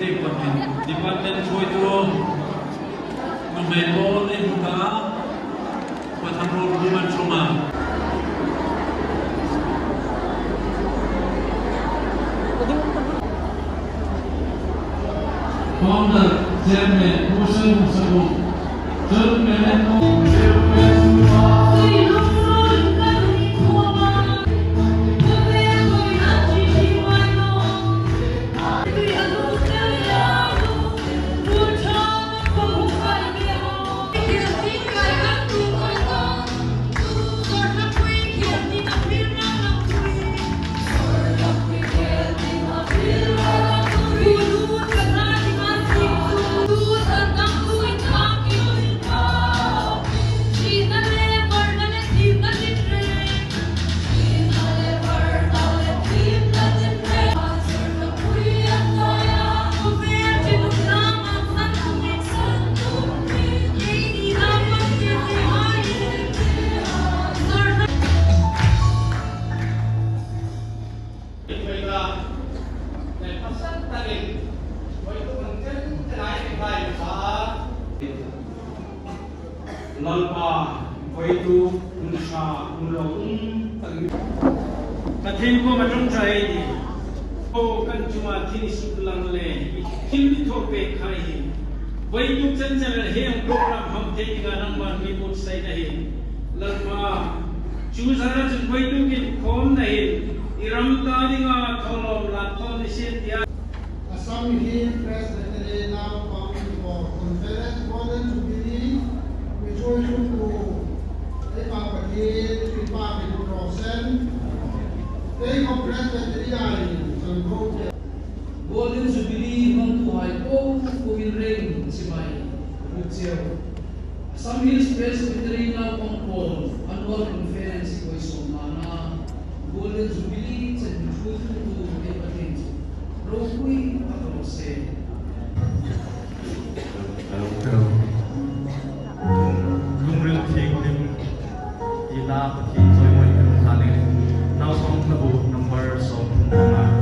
department foi tu no melon em buka pathamro human soma founder chairman Musa Musabu chairman lalpa voitu unsha unlong pathin ko matung chai ni o kan chuma thini sutlang le khilmi thope khai voitu chen chen he program ham the ga nang man mi mut sai nahi lalpa chu sara chen voitu ki khom nahi iram ta dinga tholom la thon se tia Assam Hill President now calling for conference golden jubilee which will to the party Pipa Rosen they completed the line golden jubilee mong tuhay ko will ring simay Lucio Assam Hills Presbytery now pangpon annual conference ko isomana golden jubilee sa truth to epatin Rokui Patrose Lungril Thing Lim Ila Pati Joy Moy Kaling Now Song Tabu Number Song Pumama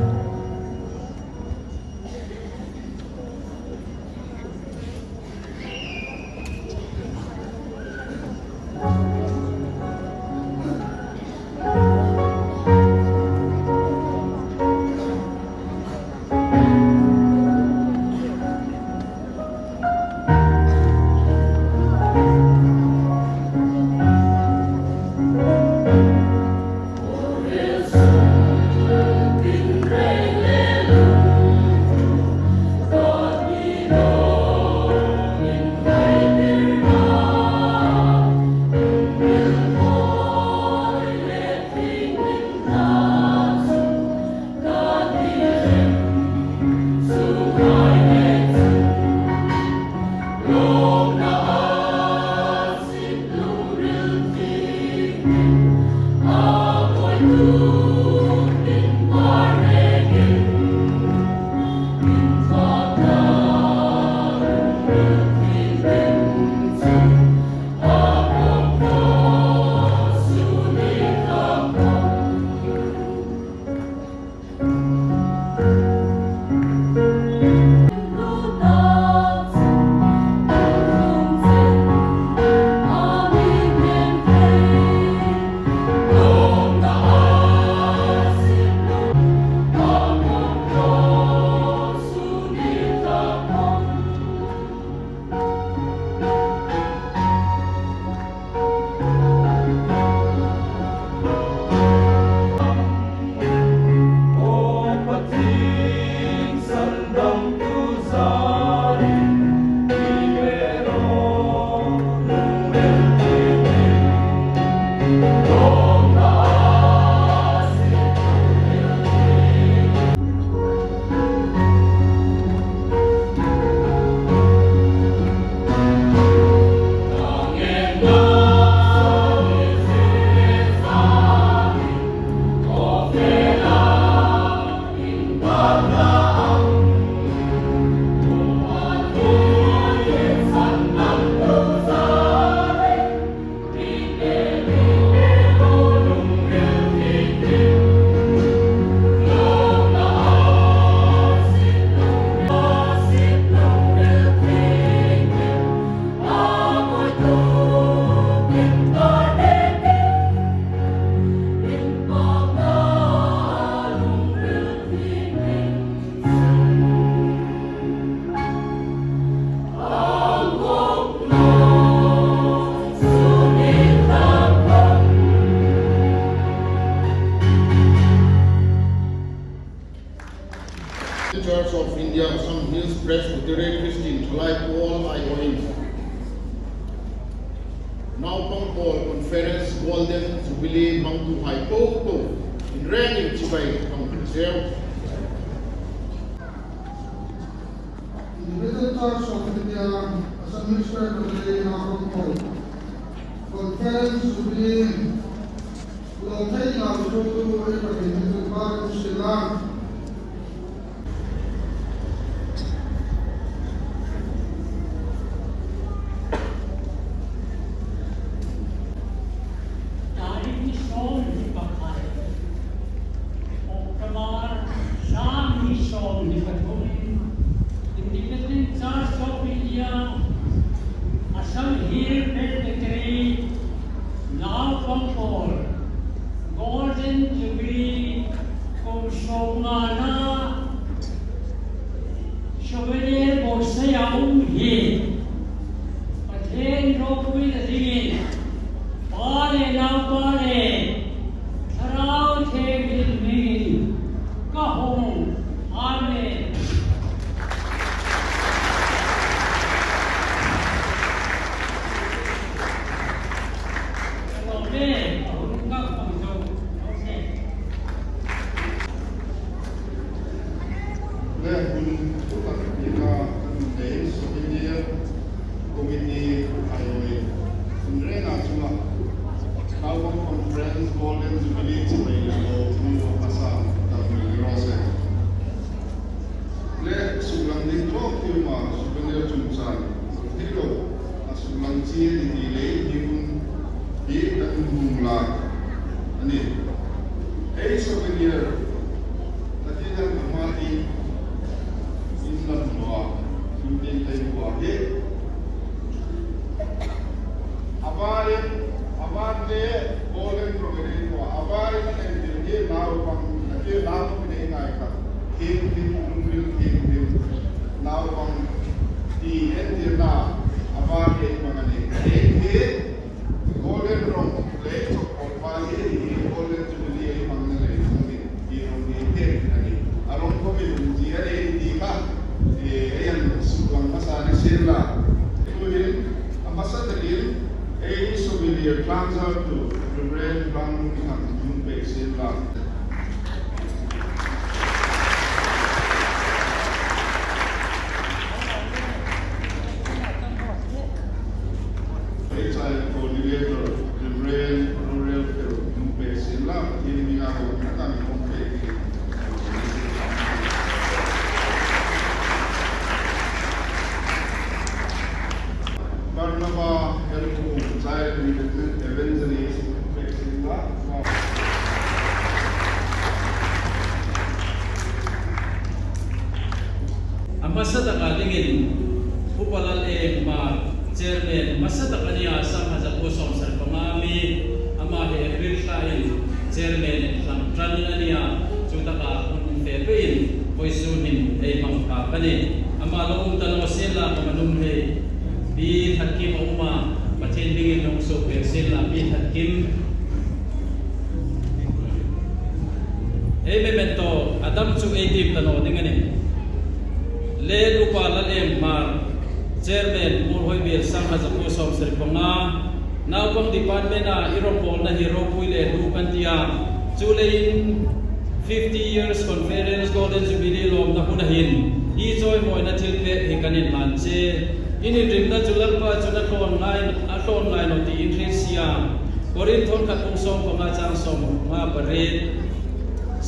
Church of India, Assam Hills Presbyterian Christian, Thalai Paul Ioin. Now Pang Paul Conference Golden Jubilee Mangtu Hai Po in Rang in Chibai Pang Seo. The Church of India, Assam Hills Presbyterian Paul Conference Jubilee Long Thay Nào Chú Tu Ê Bà Hình Hình Bà Bà Sư Lan. Independent Church of India, Assam Hills Presbyterian, now Pang Paul, Golden Jubilee, Komsongana, Chevalier Borsayang Hill, Paten Rockwill Ringin, Pale now Pale, Tarao Tevil Mingin, Kahong, Amen. Masada kalingin upalal ma chairman masada kaniya sama sa kusong sa pamami ama he April kain chairman sang trananiya sutaka unfepein poisunin ay mangkapani ama loong tanaw sila kamanumhe bi hakim uma patindingin ng super sila bi hakim memento adam chu 18 tanaw dinganin le lupa lalem mar chairman murhoi bil sang hajapu som sriponga nawang department na iropol na hero puile du kantia chulein 50 years conference golden jubilee lom na hunahin I joy moi na thilpe hikanin manche ini rimna chulal pa chuna ton line of the intrisia korin thon khat som panga chang som ma paret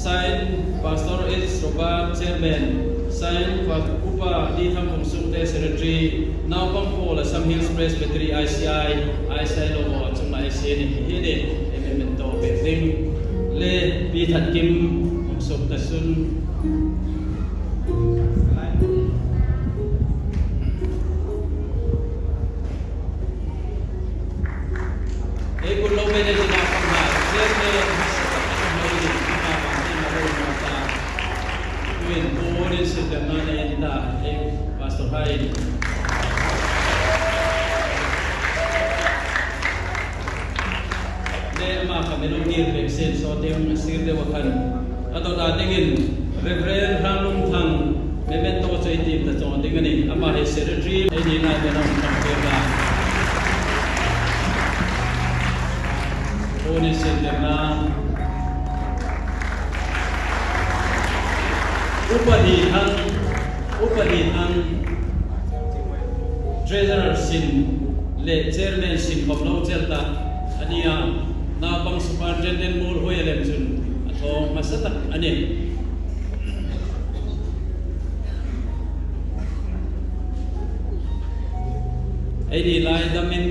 sign pastor is Robert chairman sign Upa di Tham Sukte Secretary now Pang Paul Assam Hills Presbytery ICI logo chung na ICI ni hide memento beting le bi that kim sukta sun e kun lo bene di na panga Pastor Hai ne ma kamenong dir vaccine so tem sir de wakan ato da tingin Reverend Ranglung Thang chơi team ta chọn tiếng này ama he secretary ai đi lại bên ông trong kia là Oni Senderna Upadihang Treasurer Sin Le Chairman Sin Komlo Chelta Ania Na Bang Superintendent Mul Hoyalem Sun Atho Masatak Ani Aidi Lai Damin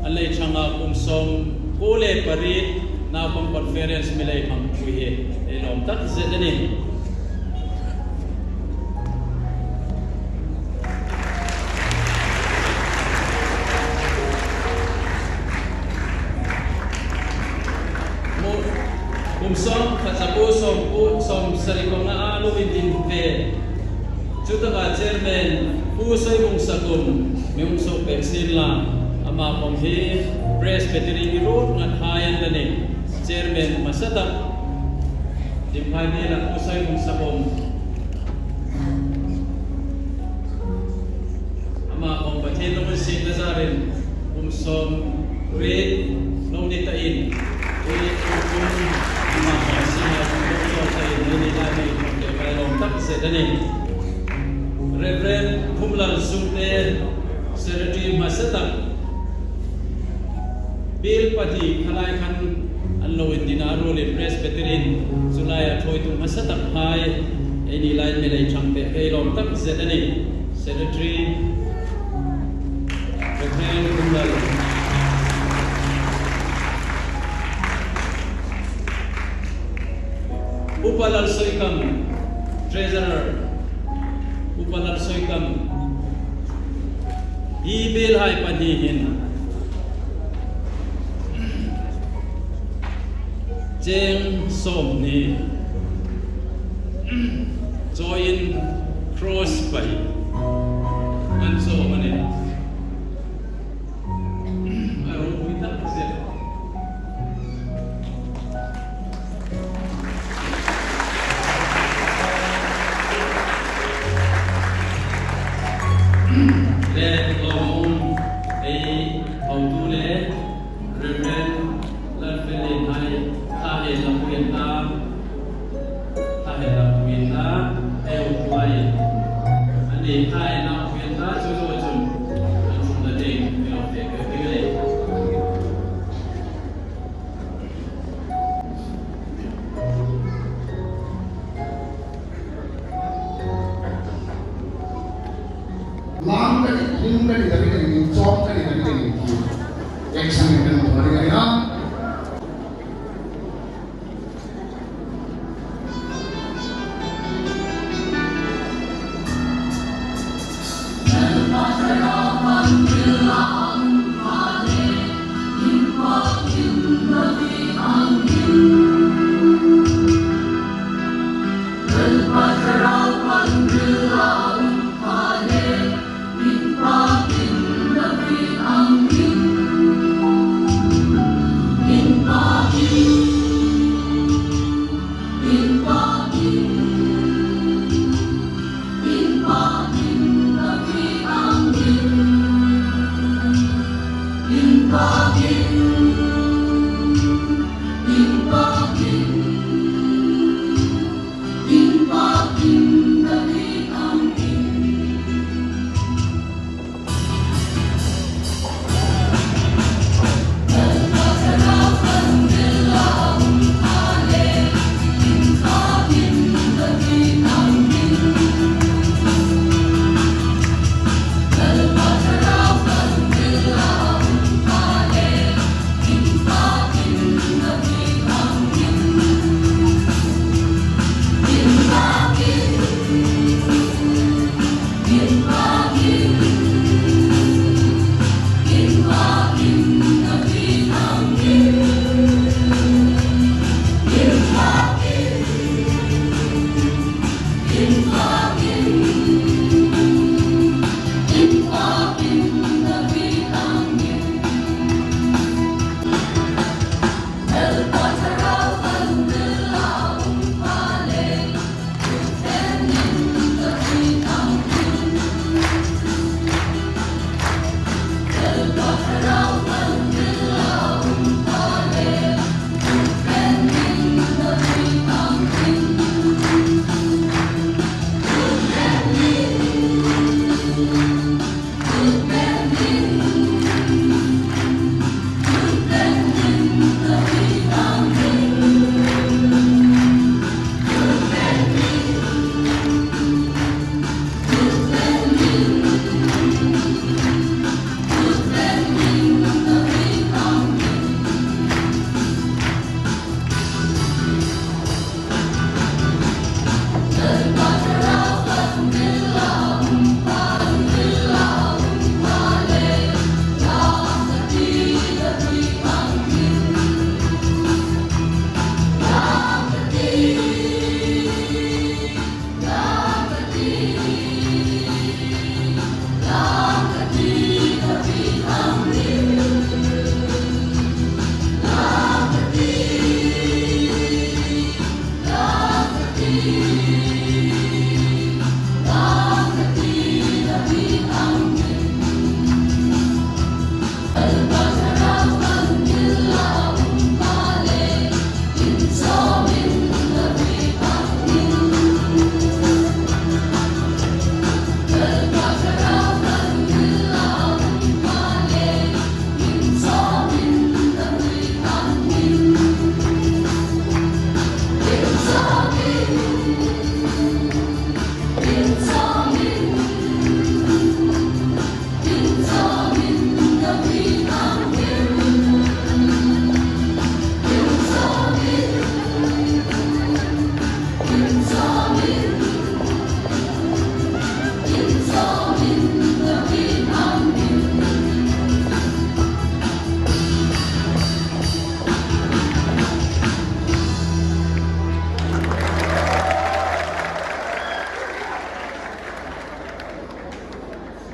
Alay Changa Kumsom Kule Parit Na Bang Conference Milay Ham Kuye Elom Tak Zedani Kumsom Fatsapo Som Sarikong na Alo Indinte Chutaka Chairman Pusoy Mong Sakum Mong Sok Vaccine La Ama Ponghi Presbytery Road Ngat Hayan Lani Chairman Masatak Dimpani La Pusoy Mong Sakum Ama Pong Batin Nong Sing Nazarin Kumsom Red Nong Nitain Reverend Kumlal Sumte Secretary Masatak Bill Pati Khalai Khan Allo Dinaro Le Presbytery Zulaya Thoitu Masatak Hai Any Line Melay Champe Elom Tak Zedani Secretary Reverend Kumlal Upalal Soikam Treasurer Upalal Soikam Ibil Hai Panihin Jeng Somni Join Cross Pai Manso Mane Arong Kita Pasir Le Lom A Audule Reverend Lalfelin Hai Tahe Lapuenta Eupai Ani Tahe Lapuenta Jujujun From the day of the day Lam kali, lim kali, tapi kali, chop kali, tapi kali. Action itu mana kali na?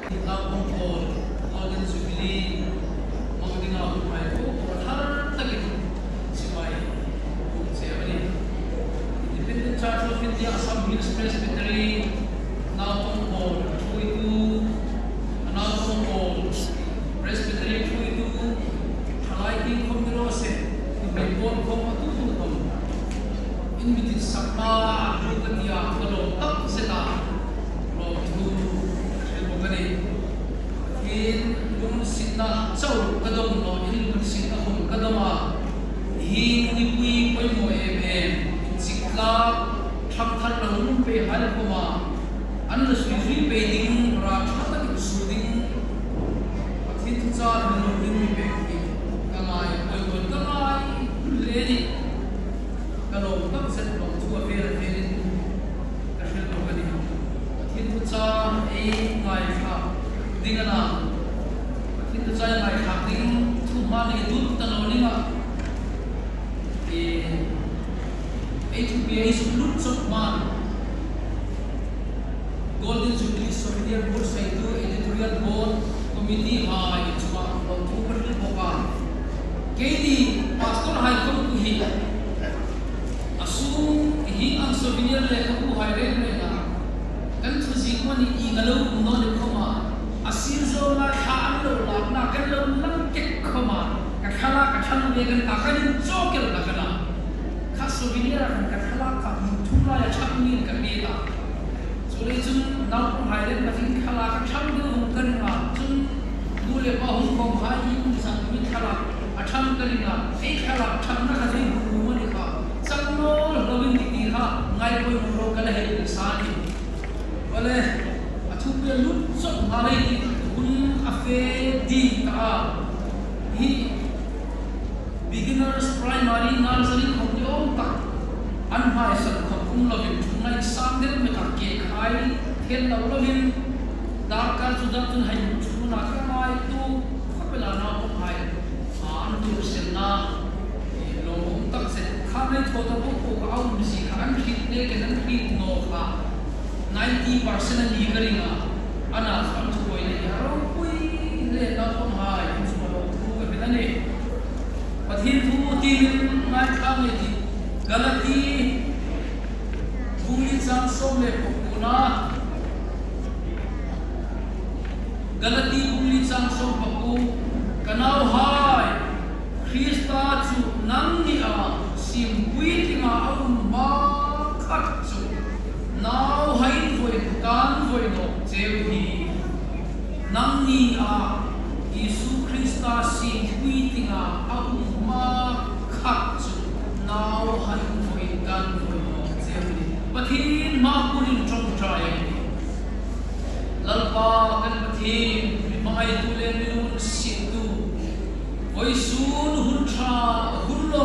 Now Pongpon, Golden Jubilee, Magdinga Umay ko, Thar Tagit, Simay, Seven. Independent Church of India, Assam Hills Presbytery, now Pongpon, Tuitu, now Pongpon, Presbytery Tuitu, Halaiking Komirose, Pongpon Komatutum, Invited Sakma, Rukatia, Kalong, Tak Seta, in yung sitna sau kadom no in yung sitna hum kadama hi ni pui poi mo sikla tham thar na hum pe hal kuma an la sui pe ding ra thata ki suding pathin cha no ding pe ki kamai poi poi kamai le ni kalom tak set no tu a ver ver ka shel no ka ni pathin cha ei ngai kha dingana kita saya ngai haking tu mani dut tanolinga itu biaya sebelum sokman Golden Jubilee Solidarity Board itu editorial board committee itu cuma untuk berlibat kini pastor haikam kuhi asum hi ang souvenir lekap kuhai rena kan tu zikmani igalau unon koma asir zola khaan lo na kan lo lang kek khoma ka khala ka than me kan akarin chokel ka kana kha souvenir kan ka khala ka thula ya chapni ka me ta sole chun naw ko hailen ka thing khala ka tham de hum kan ma chun dule pa hum ko bhai hum sa mi khala atham kalina ei khala tham na ka thei hu mo ni kha sakno lovin ti ha ngai ko ro kala he sani wale athupe lut sot mare ni kun afe di ta hi beginners primary nursery khom ta an mai sat khom lovin ngai sam den me ta ke khai thel lo lovin dar ka juda tun hai chuna ka mai tu khapela na ko hai an tu sen na lo tak se kha mai thota ko ko au mi si khan khit le ke nan khit no kha 90% ni karinga ana sam chu koi le yaro pui le na thom hai chu lo thu ke benane pathin thu tin ngai kham le ti galati buli chang som le pokuna galati buli chang som paku kanau hai Krista chu nang ni a sim pui ti ma au ma khat chu now hain voi kan voi no cheu hi nang ni a Isu Krista si hui tinga au ma khat chu now hain voi kan voi no cheu hi pathin ma punin trong trai lalpa kan pathin mai tu le minun situ voi sun hun tha hun lo